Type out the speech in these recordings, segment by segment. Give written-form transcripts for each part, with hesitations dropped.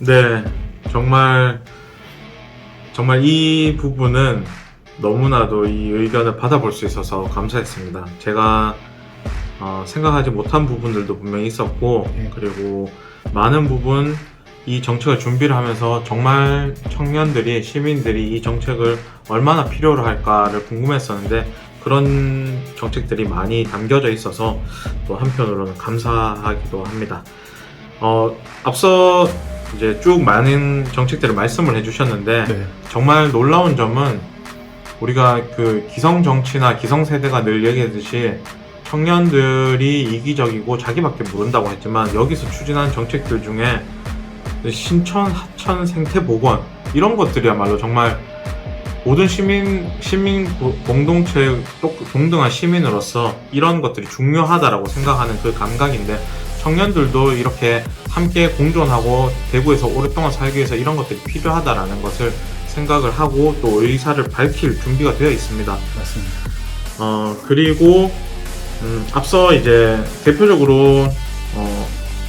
네, 정말 이 부분은 너무나도 이 의견을 받아볼 수 있어서 감사했습니다. 제가 생각하지 못한 부분들도 분명히 있었고, 그리고 많은 부분 이 정책을 준비를 하면서 정말 청년들이, 시민들이 이 정책을 얼마나 필요로 할까를 궁금했었는데, 그런 정책들이 많이 담겨져 있어서 또 한편으로는 감사하기도 합니다. 앞서 이제 쭉 많은 정책들을 말씀을 해주셨는데, 네. 정말 놀라운 점은 우리가 그 기성정치나 기성세대가 늘 얘기하듯이 청년들이 이기적이고 자기밖에 모른다고 했지만, 여기서 추진한 정책들 중에 신천, 하천, 생태보건 이런 것들이야말로 정말 모든 시민 공동체 동등한 시민으로서 이런 것들이 중요하다라고 생각하는 그 감각인데, 청년들도 이렇게 함께 공존하고 대구에서 오랫동안 살기 위해서 이런 것들이 필요하다라는 것을 생각을 하고 또 의사를 밝힐 준비가 되어 있습니다. 맞습니다. 그리고 앞서 이제 대표적으로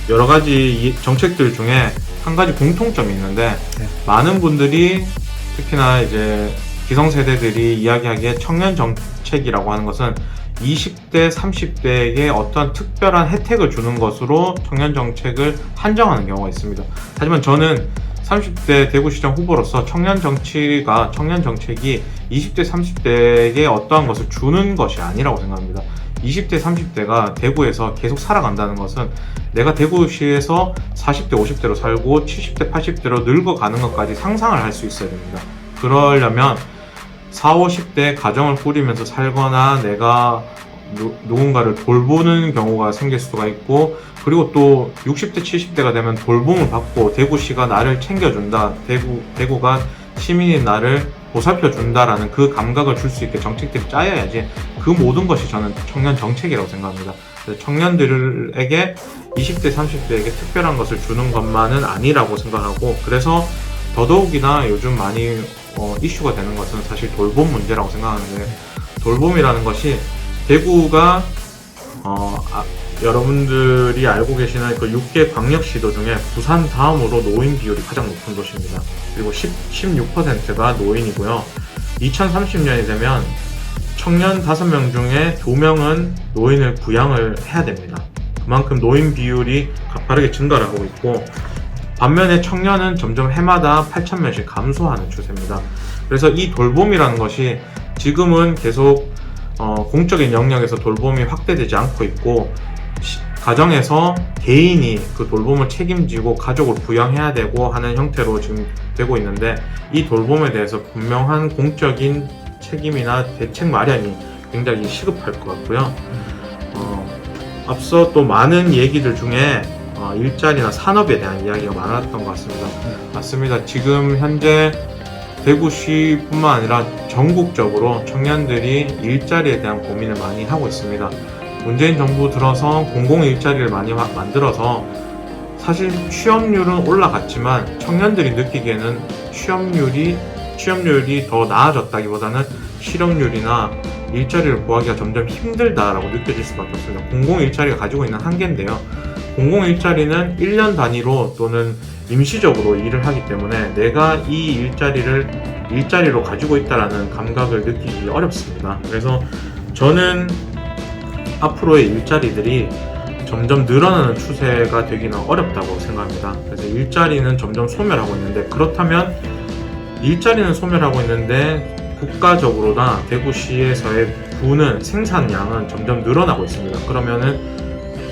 여러 가지 정책들 중에 한 가지 공통점이 있는데, 네. 많은 분들이 특히나 이제 기성세대들이 이야기하기에 청년 정책이라고 하는 것은 20대, 30대에게 어떤 특별한 혜택을 주는 것으로 청년 정책을 한정하는 경우가 있습니다. 하지만 저는 30대 대구시장 후보로서 청년 정책이 20대, 30대에게 어떠한 것을 주는 것이 아니라고 생각합니다. 20대, 30대가 대구에서 계속 살아간다는 것은 내가 대구시에서 40대, 50대로 살고 70대, 80대로 늙어가는 것까지 상상을 할 수 있어야 됩니다. 그러려면 40, 50대 가정을 꾸리면서 살거나 내가 누군가를 돌보는 경우가 생길 수가 있고, 그리고 또 60대, 70대가 되면 돌봄을 받고 대구시가 나를 챙겨준다, 대구가 시민인 나를 보살펴준다라는 그 감각을 줄 수 있게 정책들이 짜여야지 그 모든 것이 저는 청년 정책이라고 생각합니다. 청년들에게 20대, 30대에게 특별한 것을 주는 것만은 아니라고 생각하고, 그래서 더더욱이나 요즘 많이 이슈가 되는 것은 사실 돌봄 문제라고 생각하는데, 돌봄이라는 것이 대구가 여러분들이 알고 계시는 그 6개 광역시도 중에 부산 다음으로 노인 비율이 가장 높은 도시입니다. 그리고 16%가 노인이고요. 2030년이 되면 청년 5명 중에 2명은 노인을 부양을 해야 됩니다. 그만큼 노인 비율이 가파르게 증가를 하고 있고, 반면에 청년은 점점 해마다 8,000명씩 감소하는 추세입니다. 그래서 이 돌봄이라는 것이 지금은 계속 공적인 영역에서 돌봄이 확대되지 않고 있고, 가정에서 개인이 그 돌봄을 책임지고 가족을 부양해야 되고 하는 형태로 지금 되고 있는데, 이 돌봄에 대해서 분명한 공적인 책임이나 대책 마련이 굉장히 시급할 것 같고요. 앞서 또 많은 얘기들 중에 일자리나 산업에 대한 이야기가 많았던 것 같습니다. 맞습니다. 지금 현재 대구시뿐만 아니라 전국적으로 청년들이 일자리에 대한 고민을 많이 하고 있습니다. 문재인 정부 들어서 공공일자리를 많이 만들어서 사실 취업률은 올라갔지만 청년들이 느끼기에는 취업률이 더 나아졌다기보다는 실업률이나 일자리를 구하기가 점점 힘들다라고 느껴질 수밖에 없습니다. 공공일자리가 가지고 있는 한계인데요. 공공일자리는 1년 단위로 또는 임시적으로 일을 하기 때문에 내가 이 일자리로 가지고 있다라는 감각을 느끼기 어렵습니다. 그래서 저는 앞으로의 일자리들이 점점 늘어나는 추세가 되기는 어렵다고 생각합니다. 그래서 일자리는 점점 소멸하고 있는데, 그렇다면 일자리는 소멸하고 있는데 국가적으로나 대구시에서의 부는 생산량은 점점 늘어나고 있습니다. 그러면은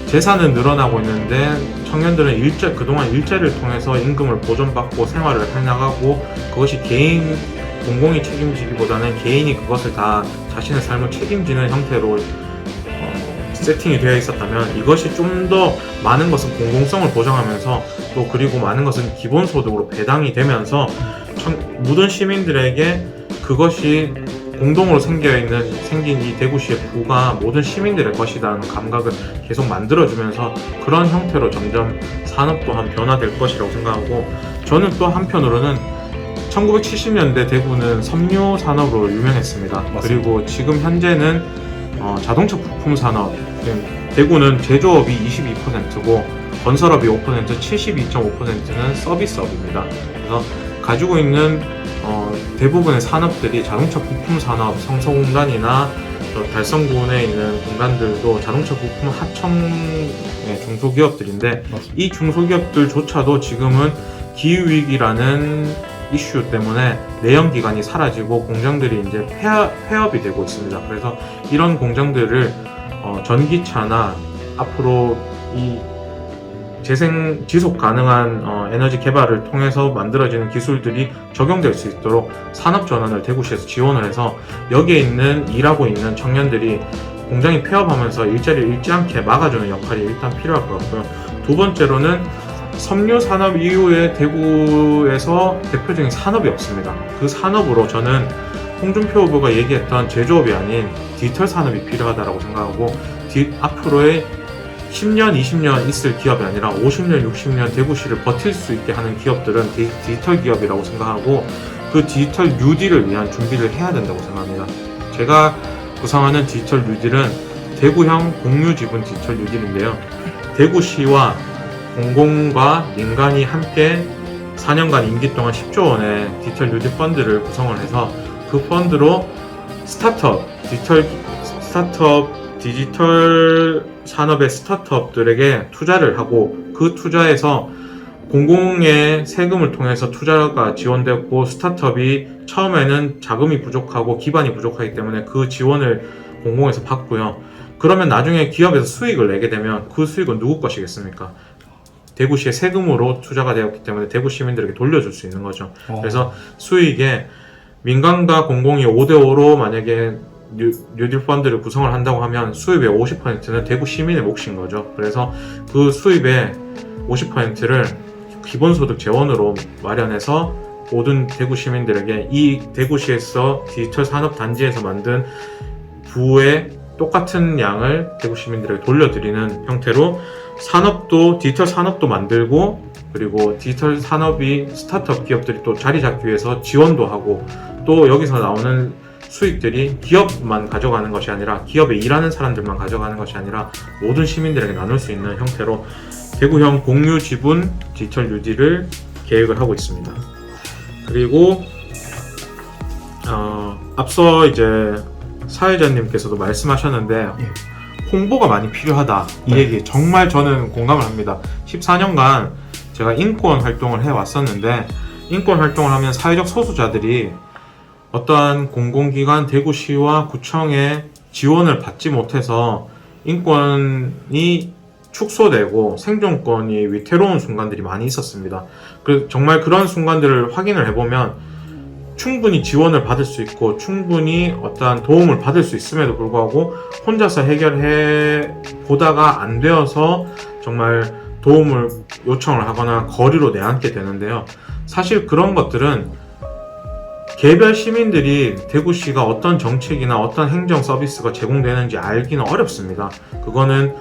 재산은 늘어나고 있는데 청년들은 그동안 일자리를 통해서 임금을 보존받고 생활을 해나가고, 그것이 공공이 책임지기보다는 개인이 그것을 다 자신의 삶을 책임지는 형태로 세팅이 되어 있었다면, 이것이 좀 더 많은 것은 공공성을 보장하면서 또 그리고 많은 것은 기본소득으로 배당이 되면서 모든 시민들에게 그것이 공동으로 생긴 이 대구시의 부가 모든 시민들의 것이라는 감각을 계속 만들어주면서 그런 형태로 점점 산업 또한 변화될 것이라고 생각하고, 저는 또 한편으로는 1970년대 대구는 섬유 산업으로 유명했습니다. 맞습니다. 그리고 지금 현재는 자동차 부품 산업, 대구는 제조업이 22%고 건설업이 5%, 72.5%는 서비스업입니다. 그래서 가지고 있는 대부분의 산업들이 자동차 부품 산업, 성서공단이나 달성군에 있는 공단들도 자동차 부품 하청의 중소기업들인데, 맞습니다. 이 중소기업들조차도 지금은 기후위기라는 이슈 때문에 내연기관이 사라지고 공장들이 이제 폐업이 되고 있습니다. 그래서 이런 공장들을 전기차나 앞으로 이 지속 가능한 에너지 개발을 통해서 만들어지는 기술들이 적용될 수 있도록 산업전환을 대구시에서 지원을 해서 여기에 있는 일하고 있는 청년들이 공장이 폐업하면서 일자리를 잃지 않게 막아주는 역할이 일단 필요할 것 같고요. 두 번째로는 섬유 산업 이후에 대구에서 대표적인 산업이 없습니다. 그 산업으로 저는 홍준표 후보가 얘기했던 제조업이 아닌 디지털 산업이 필요하다고 생각하고, 앞으로의 10년, 20년 있을 기업이 아니라 50년, 60년 대구시를 버틸 수 있게 하는 기업들은 디지털 기업이라고 생각하고, 그 디지털 뉴딜을 위한 준비를 해야 된다고 생각합니다. 제가 구상하는 디지털 뉴딜은 대구형 공유지분 디지털 뉴딜인데요. 대구시와 공공과 민간이 함께 4년간 임기 동안 10조 원의 디지털 뉴딜 펀드를 구성을 해서 그 펀드로 디지털 산업의 스타트업들에게 투자를 하고, 그 투자에서 공공의 세금을 통해서 투자가 지원되었고, 스타트업이 처음에는 자금이 부족하고 기반이 부족하기 때문에 그 지원을 공공에서 받고요. 그러면 나중에 기업에서 수익을 내게 되면 그 수익은 누구 것이겠습니까? 대구시의 세금으로 투자가 되었기 때문에 대구 시민들에게 돌려줄 수 있는 거죠. 그래서 수익에 민간과 공공이 5대5로 만약에 뉴딜 펀드를 구성을 한다고 하면 수입의 50%는 대구 시민의 몫인 거죠. 그래서 그 수입의 50%를 기본소득 재원으로 마련해서 모든 대구 시민들에게 이 대구시에서 디지털 산업 단지에서 만든 부의 똑같은 양을 대구 시민들에게 돌려드리는 형태로 산업도, 디지털 산업도 만들고, 그리고 디지털 산업이 스타트업 기업들이 또 자리 잡기 위해서 지원도 하고, 또 여기서 나오는 수익들이 기업만 가져가는 것이 아니라, 기업에 일하는 사람들만 가져가는 것이 아니라 모든 시민들에게 나눌 수 있는 형태로 대구형 공유 지분 디지털 뉴딜을 계획을 하고 있습니다. 그리고 앞서 이제 사회자님께서도 말씀하셨는데 홍보가 많이 필요하다, 이 얘기 정말 저는 공감을 합니다. 14년간 제가 인권 활동을 해왔었는데, 인권 활동을 하면 사회적 소수자들이 어떠한 공공기관, 대구시와 구청의 지원을 받지 못해서 인권이 축소되고 생존권이 위태로운 순간들이 많이 있었습니다. 정말 그런 순간들을 확인을 해보면 충분히 지원을 받을 수 있고 충분히 어떠한 도움을 받을 수 있음에도 불구하고 혼자서 해결해 보다가 안 되어서 정말 도움을 요청을 하거나 거리로 내앉게 되는데요. 사실 그런 것들은 개별 시민들이 대구시가 어떤 정책이나 어떤 행정 서비스가 제공되는지 알기는 어렵습니다. 그거는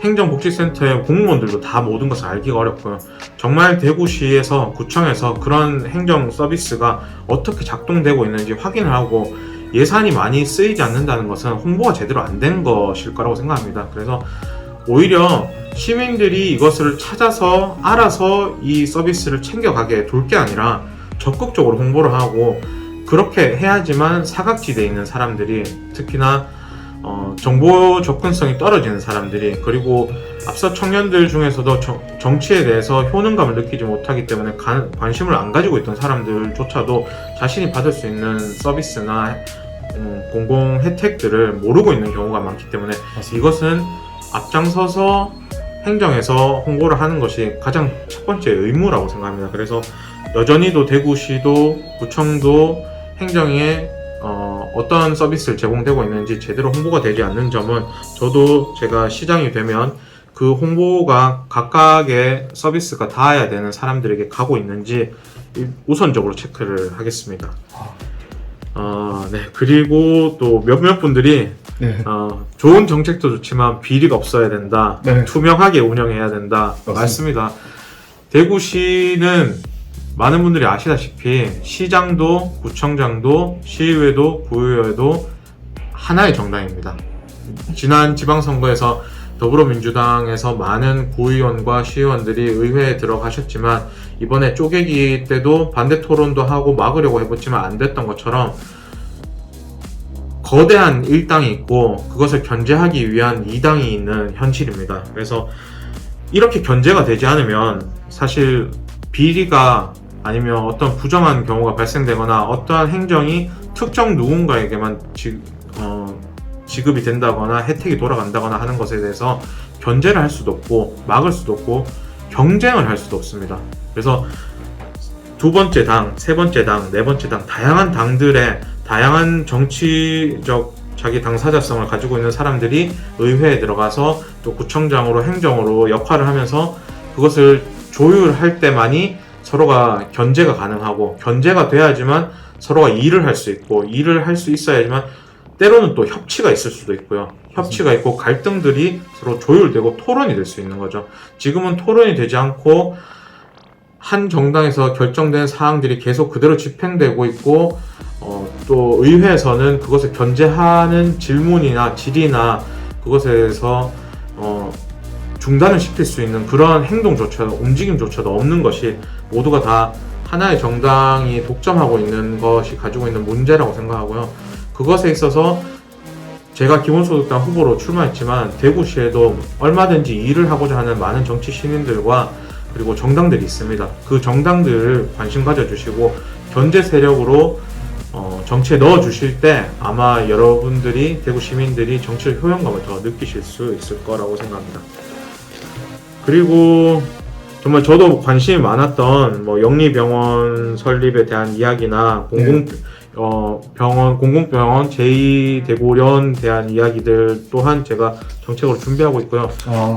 행정복지센터의 공무원들도 다 모든 것을 알기가 어렵고요. 정말 대구시에서, 구청에서 그런 행정 서비스가 어떻게 작동되고 있는지 확인을 하고 예산이 많이 쓰이지 않는다는 것은 홍보가 제대로 안 된 것일 거라고 생각합니다. 그래서 오히려 시민들이 이것을 찾아서 알아서 이 서비스를 챙겨가게 둘 게 아니라 적극적으로 홍보를 하고, 그렇게 해야지만 사각지대에 있는 사람들이, 특히나 정보 접근성이 떨어지는 사람들이, 그리고 앞서 청년들 중에서도 정치에 대해서 효능감을 느끼지 못하기 때문에 관심을 안 가지고 있던 사람들조차도 자신이 받을 수 있는 서비스나 공공 혜택들을 모르고 있는 경우가 많기 때문에 이것은 앞장서서 행정에서 홍보를 하는 것이 가장 첫 번째 의무라고 생각합니다. 그래서 여전히도 대구시도 구청도 행정에 어떤 서비스를 제공되고 있는지 제대로 홍보가 되지 않는 점은 저도 제가 시장이 되면 그 홍보가 각각의 서비스가 닿아야 되는 사람들에게 가고 있는지 우선적으로 체크를 하겠습니다. 네. 그리고 또 몇몇 분들이 좋은 정책도 좋지만 비리가 없어야 된다. 투명하게 운영해야 된다. 맞습니다. 대구시는 많은 분들이 아시다시피 시장도 구청장도 시의회도 구의회도 하나의 정당입니다. 지난 지방선거에서 더불어민주당에서 많은 구의원과 시의원들이 의회에 들어가셨지만 이번에 쪼개기 때도 반대 토론도 하고 막으려고 해봤지만 안 됐던 것처럼 거대한 1당이 있고 그것을 견제하기 위한 2당이 있는 현실입니다. 그래서 이렇게 견제가 되지 않으면 사실 비리가 아니면 어떤 부정한 경우가 발생되거나 어떠한 행정이 특정 누군가에게만 지급이 된다거나 혜택이 돌아간다거나 하는 것에 대해서 견제를 할 수도 없고 막을 수도 없고 경쟁을 할 수도 없습니다. 그래서 두 번째 당, 세 번째 당, 네 번째 당, 다양한 당들의 다양한 정치적 자기 당사자성을 가지고 있는 사람들이 의회에 들어가서 또 구청장으로 행정으로 역할을 하면서 그것을 조율할 때만이 서로가 견제가 가능하고 견제가 돼야지만 서로가 일을 할 수 있고 일을 할 수 있어야지만 때로는 또 협치가 있을 수도 있고요. 협치가 있고 갈등들이 서로 조율되고 토론이 될 수 있는 거죠. 지금은 토론이 되지 않고 한 정당에서 결정된 사항들이 계속 그대로 집행되고 있고 또 의회에서는 그것을 견제하는 질문이나 질의나 그것에 대해서 중단을 시킬 수 있는 그런 행동조차 움직임조차도 없는 것이 모두가 다 하나의 정당이 독점하고 있는 것이 가지고 있는 문제라고 생각하고요. 그것에 있어서 제가 기본소득당 후보로 출마했지만 대구시에도 얼마든지 일을 하고자 하는 많은 정치 시민들과 그리고 정당들이 있습니다. 그 정당들을 관심 가져주시고 견제 세력으로 정치에 넣어주실 때 아마 여러분들이 대구 시민들이 정치의 효용감을 더 느끼실 수 있을 거라고 생각합니다. 그리고 정말 저도 관심이 많았던 영리병원 설립에 대한 이야기나 공공병원 제2대구련에 대한 이야기들 또한 제가 정책으로 준비하고 있고요.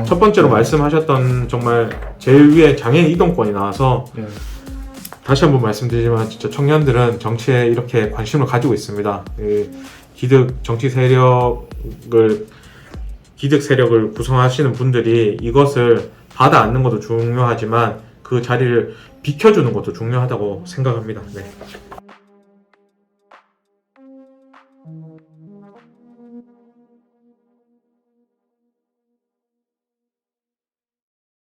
첫 번째로 말씀하셨던 정말 제일 위에 장애인 이동권이 나와서 다시 한번 말씀드리지만 진짜 청년들은 정치에 이렇게 관심을 가지고 있습니다. 기득 세력을 구성하시는 분들이 이것을 받아 안는 것도 중요하지만 그 자리를 비켜주는 것도 중요하다고 생각합니다. 네.